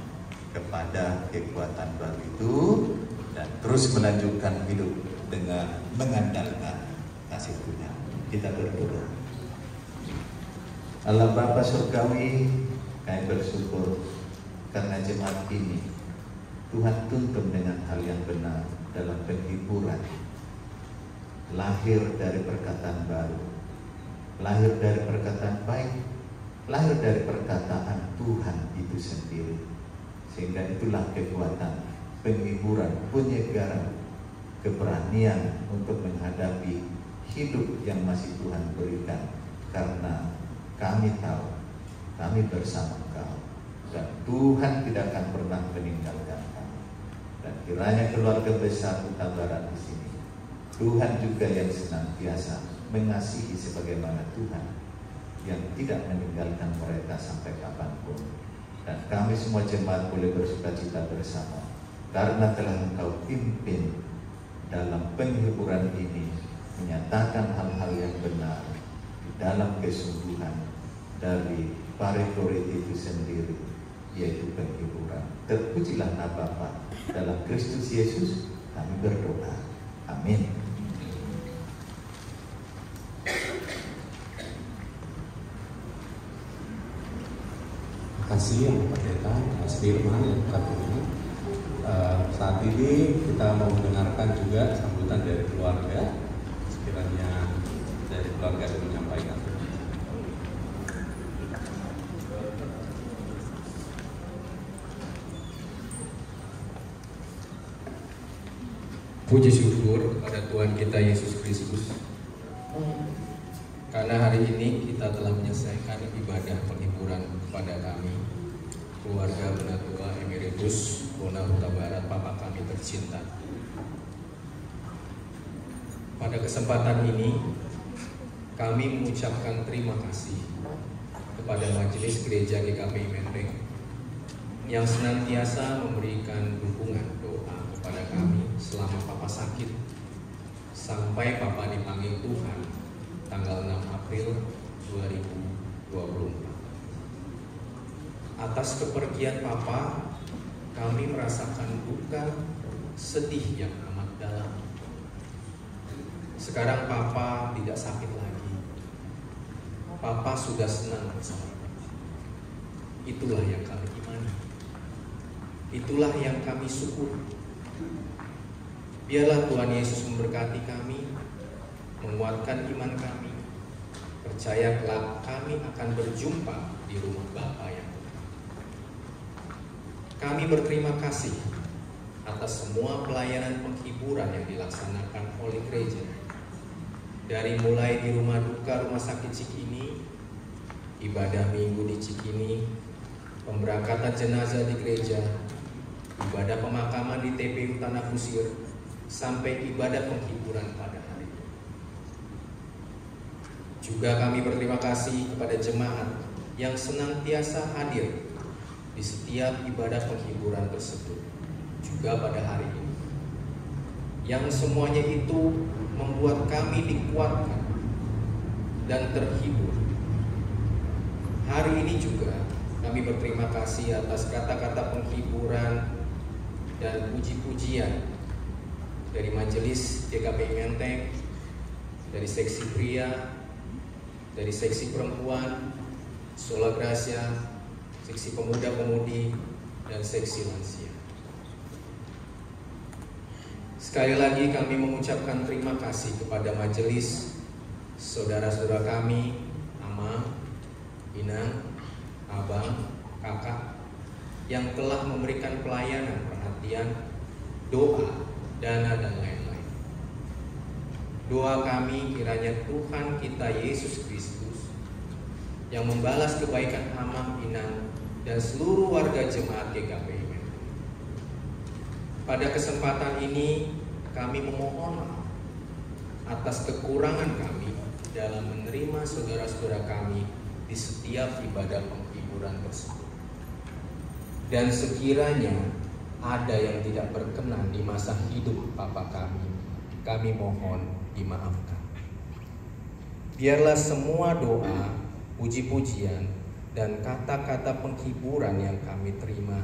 kepada kekuatan baru itu dan terus melanjutkan hidup dengan mengandalkan kasih Tuhan. Kita berdoa. Allah Bapa Surgawi, kami bersyukur karena jemaat ini Tuhan tuntun dengan hal yang benar dalam penghiburan, lahir dari perkataan baru, lahir dari perkataan baik, lahir dari perkataan Tuhan itu sendiri. Sehingga itulah kekuatan penghiburan, penyegaran, keberanian untuk menghadapi hidup yang masih Tuhan berikan. Karena kami tahu, kami bersama Engkau, dan Tuhan tidak akan pernah meninggalkan kami. Dan kiranya keluarga besar Huta Barat di sini, Tuhan juga yang senantiasa mengasihi sebagaimana Tuhan yang tidak meninggalkan mereka sampai kapanpun. Dan kami semua jemaat boleh bersukacita bersama karena telah Engkau pimpin dalam penghiburan ini, menyatakan hal-hal yang benar di dalam kesungguhan dari paritorit itu sendiri, yaitu penghiburan. Terpujilah nama Bapa dalam Kristus Yesus kami berdoa. Amin. Terima kasih yang Pendeta Mas Firman yang katanya. Saat ini kita mau mendengarkan juga sambutan dari keluarga. Sekiranya dari keluarga yang menyampaikan. Puji syukur pada Tuhan kita Yesus Kristus, karena hari ini kita telah menyelesaikan ibadah penghiburan kepada kami, keluarga Penatua Emeritus Bona Huta Barat, Papa kami tercinta. Pada kesempatan ini, kami mengucapkan terima kasih kepada Majelis Gereja GKPI Menteng yang senantiasa memberikan dukungan doa kepada kami selama Papa sakit sampai Papa dipanggil Tuhan tanggal 6 April 2024. Atas kepergian Papa, kami merasakan duka sedih yang amat dalam. Sekarang Papa tidak sakit lagi. Papa sudah senang bersama kami. Itulah yang kami imani. Itulah yang kami syukuri. Biarlah Tuhan Yesus memberkati kami, menguatkan iman kami, percaya kelak kami akan berjumpa di rumah Bapa yang kami berterima kasih atas semua pelayanan penghiburan yang dilaksanakan oleh gereja. Dari mulai di rumah duka Rumah Sakit Cikini, ibadah minggu di Cikini, pemberangkatan jenazah di gereja, ibadah pemakaman di TPU Tanah Kusir, sampai ibadah penghiburan pada hari ini. Juga kami berterima kasih kepada jemaat yang senantiasa hadir di setiap ibadah penghiburan tersebut, juga pada hari ini. Yang semuanya itu membuat kami dikuatkan dan terhibur. Hari ini juga kami berterima kasih atas kata-kata penghiburan dan puji-pujian dari Majelis GKPI Menteng, dari seksi pria, dari seksi perempuan, Sola Gracia, seksi pemuda-pemudi, dan seksi lansia. Sekali lagi kami mengucapkan terima kasih kepada majelis, saudara-saudara kami, Ama, Inang, Abang, Kakak, yang telah memberikan pelayanan, perhatian, doa, dana, dan lain-lain. Doa kami kiranya Tuhan kita Yesus Kristus yang membalas kebaikan Amang, Inang, dan seluruh warga jemaat GKPI Menteng. Pada kesempatan ini kami memohon maaf atas kekurangan kami dalam menerima saudara-saudara kami di setiap ibadah penghiburan tersebut. Dan sekiranya ada yang tidak berkenan di masa hidup Bapa kami mohon dimaafkan. Biarlah semua doa, puji-pujian, dan kata-kata penghiburan yang kami terima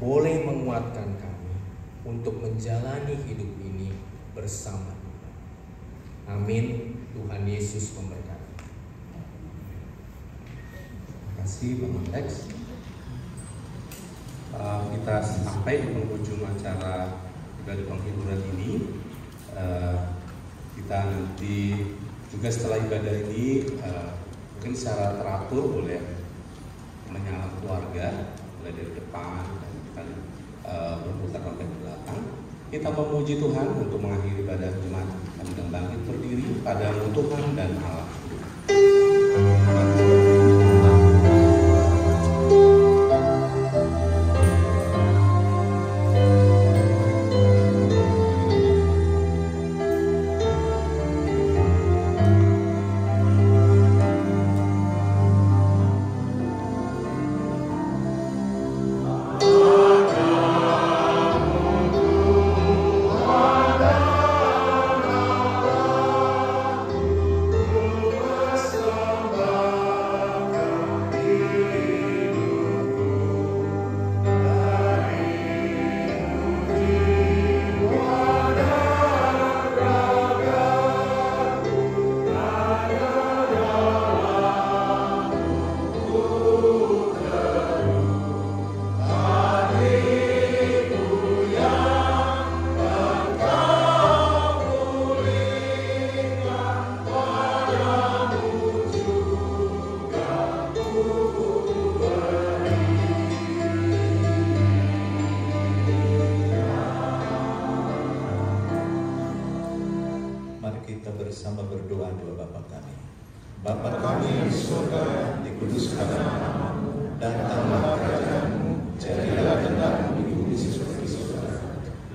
boleh menguatkan kami untuk menjalani hidup ini bersama. Amin. Tuhan Yesus memberkati. Terima kasih Bang Alex. Kita sampai di penghujung acara ibadah penghiburan ini. Kita nanti juga setelah ibadah ini mungkin secara teratur boleh menyapa keluarga mulai dari depan dan kita berputar sampai ke belakang. Kita memuji Tuhan untuk mengakhiri ibadah jemaat. Kami akan bangkit berdiri pada Tuhan dan Allah. bersama berdoa doa Bapa kami. Bapa kami di surga, dikuduskanlah namamu, datanglah kerajaan-Mu, jadilah kehendak-Mu di bumi seperti di surga.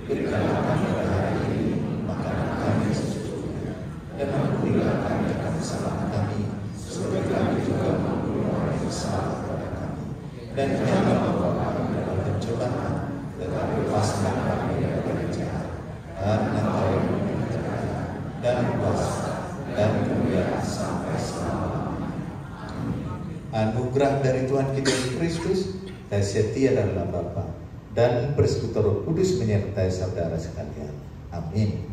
Berikanlah kami hari ini makanan kami secukupnya, dan ampunilah kami akan kesalahan kami, seperti kami juga mengampuni orang yang bersalah kepada kami. Dan janganlah membawa kami dalam pencobaan, tetapi lepaskanlah kami dari jahat. Karena Engkau yang memiliki kerajaan dan kuasa dan kemuliaan sampai selama-lamanya. Anugerah dari Tuhan kita Yesus Kristus, kasih setia dalam Bapa dan persekutuan Roh Kudus menyertai saudara sekalian. Amin.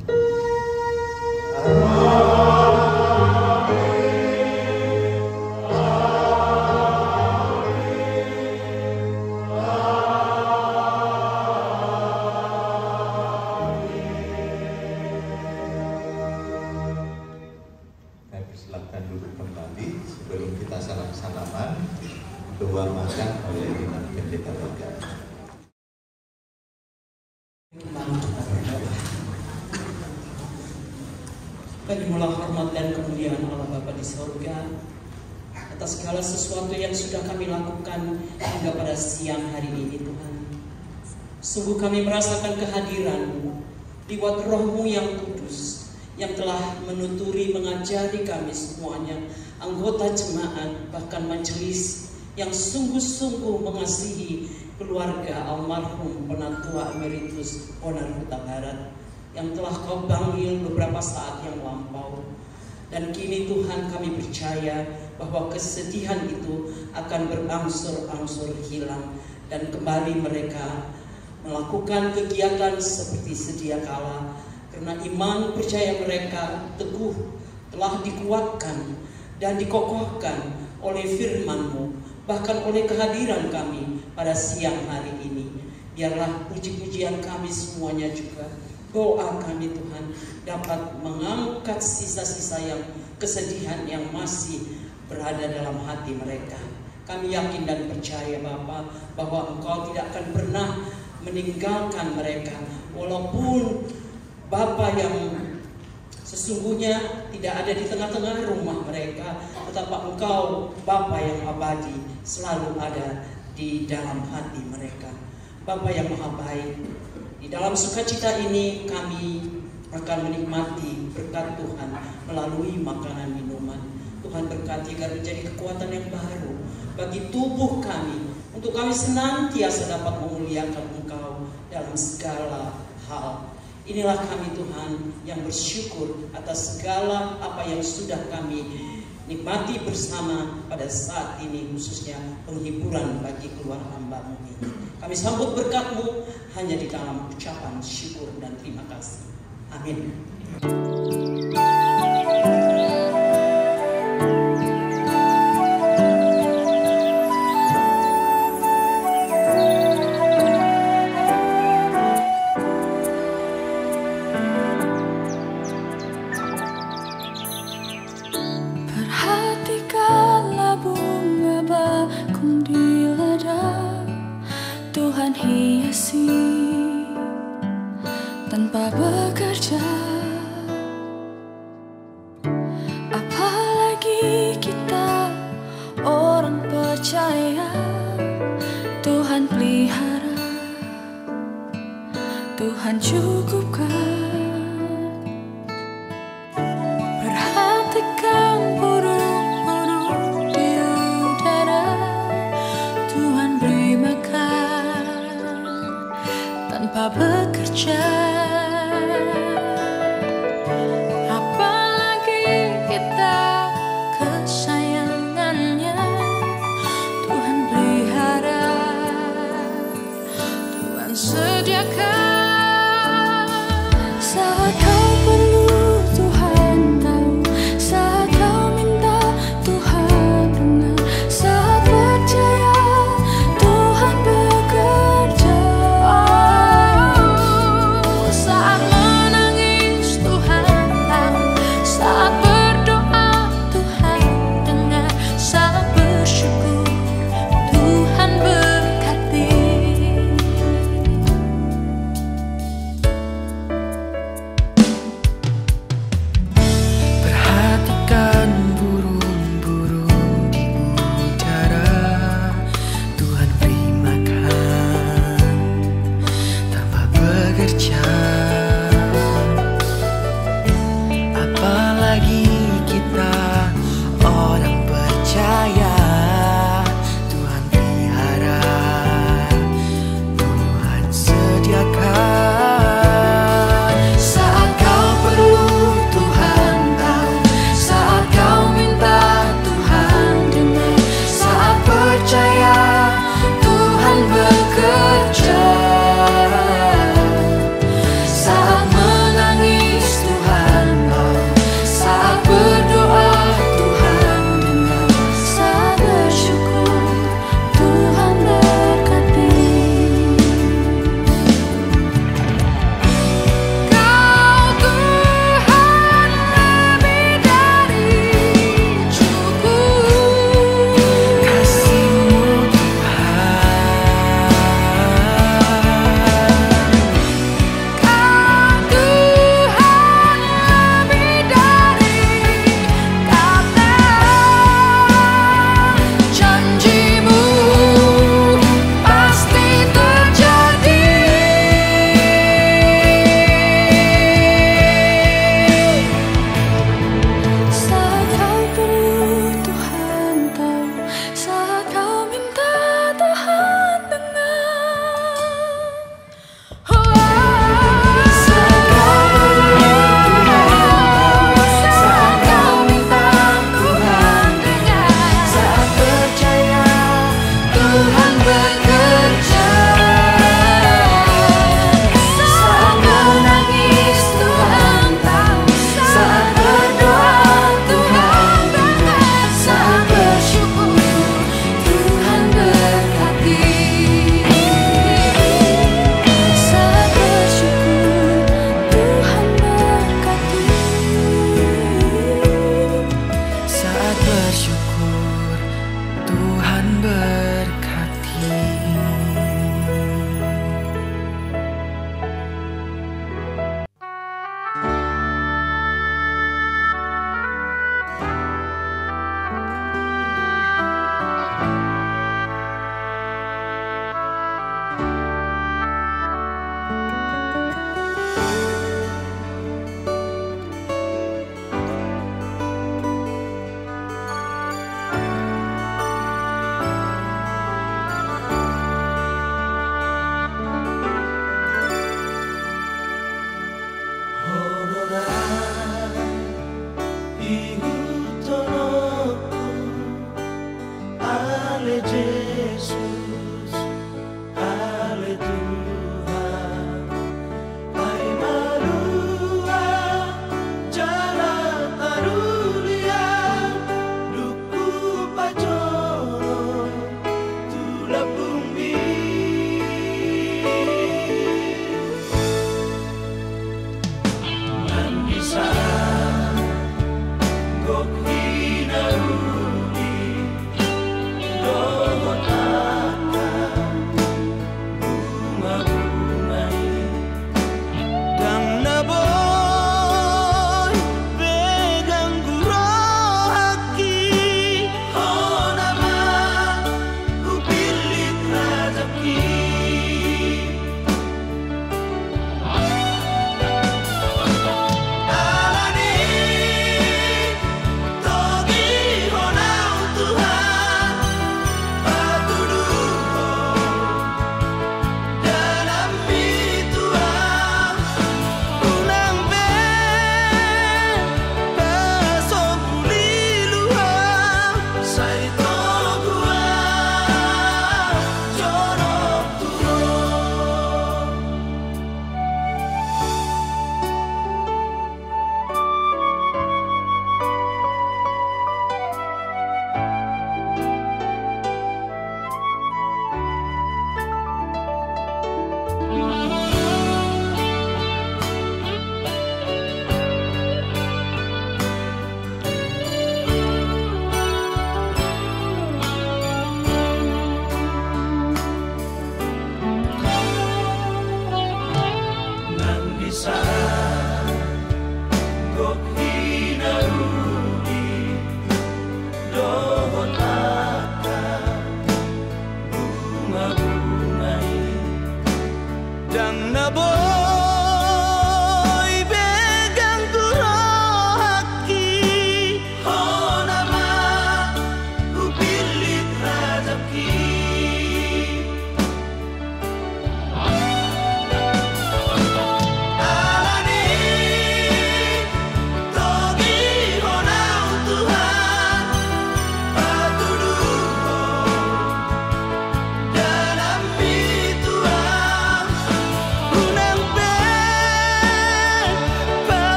silakan duduk kembali sebelum kita salam-salaman doa makan oleh Imam Pendeta Bagar. Berilah hormat dan kemuliaan Allah Bapa di surga atas segala sesuatu yang sudah kami lakukan hingga pada siang hari ini Tuhan. Sungguh kami merasakan kehadiran-Mu lewat Roh-Mu yang kudus yang telah menuturi mengajari kami semuanya, anggota jemaat bahkan majelis yang sungguh-sungguh mengasihi keluarga almarhum Penatua Emeritus Bonar Huta Barat yang telah Kau panggil beberapa saat yang lampau. Dan kini Tuhan kami percaya bahwa kesedihan itu akan berangsur-angsur hilang dan kembali mereka melakukan kegiatan seperti sedia kala, karena iman percaya mereka teguh telah dikuatkan dan dikokohkan oleh firman-Mu, bahkan oleh kehadiran kami pada siang hari ini. Biarlah puji-pujian kami semuanya juga, doa kami Tuhan dapat mengangkat sisa-sisa yang kesedihan yang masih berada dalam hati mereka. Kami yakin dan percaya Bapa bahwa Engkau tidak akan pernah meninggalkan mereka, walaupun Bapa yang sesungguhnya tidak ada di tengah-tengah rumah mereka, tetapi Engkau Bapa yang abadi selalu ada di dalam hati mereka. Bapa yang maha baik, di dalam sukacita ini kami akan menikmati berkat Tuhan melalui makanan minuman. Tuhan berkati agar menjadi kekuatan yang baru bagi tubuh kami, untuk kami senantiasa dapat memuliakan Engkau dalam segala hal. Inilah kami Tuhan yang bersyukur atas segala apa yang sudah kami nikmati bersama pada saat ini, khususnya penghiburan bagi keluarga hamba-Mu ini. Kami sambut berkat-Mu hanya di dalam ucapan syukur dan terima kasih. Amin. Perhatikanlah bunga bakung di ladang, Tuhan hiasi tanpa bekerja. Apalagi kita orang percaya, Tuhan pelihara, Tuhan cukupkan. Perhatikan burung-burung di udara, Tuhan beri makan tanpa bekerja.